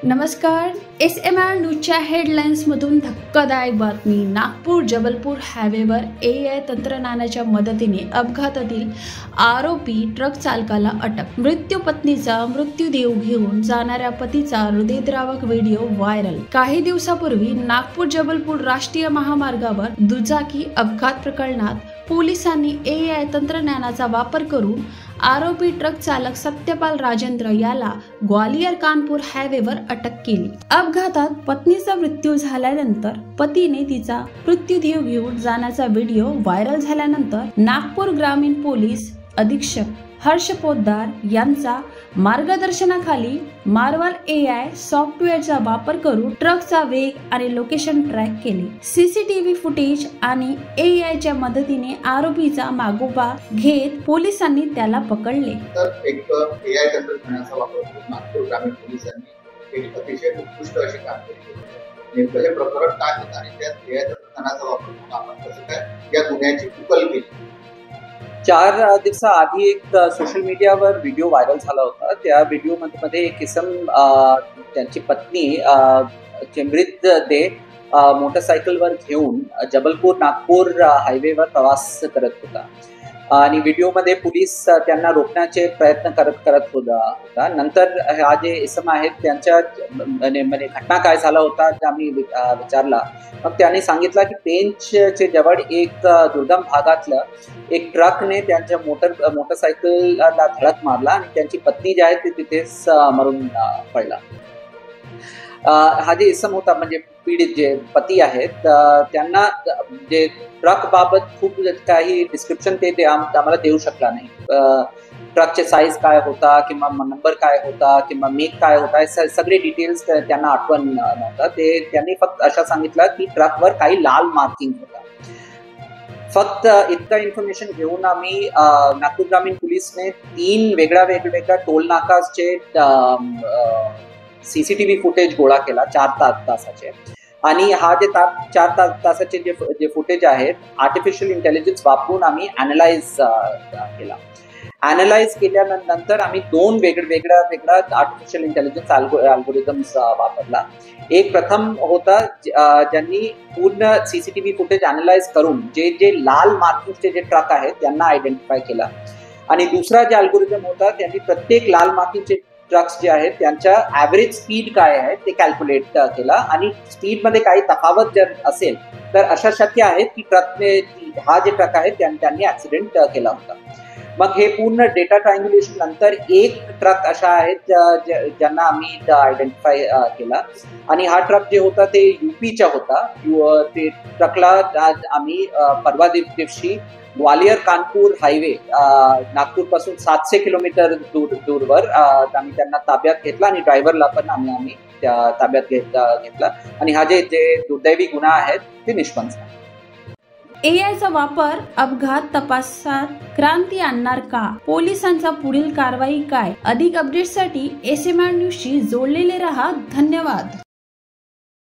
नमस्कार. SMR न्यूजच्या हेडलाईन्समधून धक्कादायक बातमी. नागपूर जबलपूर हायवेवर AI तंत्रज्ञानाच्या मदतीने अपघातातील आरोपी ट्रक चालकाला अटक. मृत्यू पत्नीचा मृत्यूदेह घेऊन जाणाऱ्या पतीचा हृदयद्रावक व्हिडिओ व्हायरल. काही दिवसापूर्वी नागपूर जबलपूर राष्ट्रीय महामार्गावर दुचाकी अपघात प्रकरणात पोलिसांनी AI तंत्रज्ञानाचा वापर करून आरोपी ट्रक चालक सत्यपाल राजेंद्र याला ग्वालियर कानपूर हायवेवर अटक केली. अपघातात पत्नीचा मृत्यू झाल्यानंतर पतीने तिचा मृत्यूदेह घेऊन जाण्याचा व्हिडिओ व्हायरल झाल्यानंतर नागपूर ग्रामीण पोलीस अधीक्षक हर्ष पोद्दार यांचा मार्गदर्शनाखाली मार्वल AI सॉफ्टवेअरचा वापर करून ट्रकचा वेग आणि लोकेशन ट्रॅक केले. CCTV फुटेज आणि AIच्या मदतीने आरोपीचा मागोवा घेत पोलिसांनी त्याला पकडले. तर एक AI तंत्रज्ञानाचा वापर करून नागपूर ग्रामीण पोलिसांनी एक अतिशय उत्कृष्ट अशी कामगिरी केली. नेमकं हे प्रकरण काय होतं आणि त्यात AI तंत्रज्ञानाचा वापर करून आपण कसं काय या गुन्ह्याची उकल केली. 4 दिवसाआधी एक सोशल मीडियावर व्हिडिओ व्हायरल झाला होता. त्या व्हिडिओ मध्ये एक इसम त्यांची पत्नी मृतदेह मोटरसायकलवर घेऊन जबलपूर नागपूर हायवेवर प्रवास करत होता आणि व्हिडिओमध्ये पोलीस त्यांना रोखण्याचे प्रयत्न करत होता. नंतर हा जे इसम आहेत त्यांच्या म्हणजे घटना काय झाला होता ते आम्ही विचारला. मग त्यांनी सांगितलं की पेंचचे जवळ एक दुर्गम भागातलं एक ट्रकने त्यांच्या मोटरसायकलला धडक मारला आणि त्यांची पत्नी जी आहे ती तिथेच मरून पडला. हा जे इसम होता म्हणजे पीडित जे पती आहेत त्यांना जे ट्रक बाबत खूप काही डिस्क्रिप्शन ते आम्हाला देऊ शकला नाही. ट्रकचे साईज काय होता किंवा नंबर काय होता किंवा मेक काय होता सगळे डिटेल्स त्यांना आठवण नव्हता. त्यांनी फक्त अशा सांगितलं की ट्रकवर काही लाल मार्किंग होता. फक्त इतका इन्फॉर्मेशन घेऊन आम्ही नागपूर ग्रामीण पोलीसने 3 वेगळ्या टोल नाकाचे CCTV फुटेज गोळा केला 4 तासाचे. आणि हा जे 4 तासाचे जे फुटेज आहेत आर्टिफिशियल इंटेलिजन्स वापरून आम्ही अॅनलाइज केला. अॅनलाइज केल्यानंतर आम्ही 2 वेगळ्या आर्टिफिशियल इंटेलिजन्स अल्गोरिथम्स वापरला. एक प्रथम होता ज्यांनी पूर्ण CCTV फुटेज अॅनलाइज करून जे लाल मार्किंगचे जे ट्रक आहेत त्यांना आयडेंटिफाय केला. आणि दुसरा जे अल्गोरिथम होता त्यांनी प्रत्येक लाल मार्किंगचे ट्रक्स जे आहेत त्यांच्या ॲव्हरेज स्पीड काय आहे ते कॅल्क्युलेट केला आणि स्पीड मध्ये काही तफावत जर असेल तर अशा शक्य आहेत की ट्रकने हा जे ट्रक आहे त्यांनी ऍक्सिडेंट केला होता. मग हे पूर्ण डेटा ट्रायंग्युलेशन नंतर एक ट्रक अशा आहेत ज्यांना आम्ही आयडेंटिफाय केला आणि हा ट्रक जे होता ते UPचा होता. ते ट्रकला आम्ही परवा दिवशी ग्वालियर कानपूर हायवे नागपूर पासून 700 किलोमीटर दूरवर आम्ही त्यांना ताब्यात घेतला आणि ड्रायव्हरला पण आम्ही ताब्यात घेतला आणि हा जे दुर्दैवी गुन्हा आहेत ते निष्पन्न झाला. AIचा वापर अपघात तपासात क्रांती आणणार का? पोलिसांचा पुढील कारवाई काय? अधिक अपडेट्ससाठी SMR न्यूजशी जोडलेले रहा. धन्यवाद.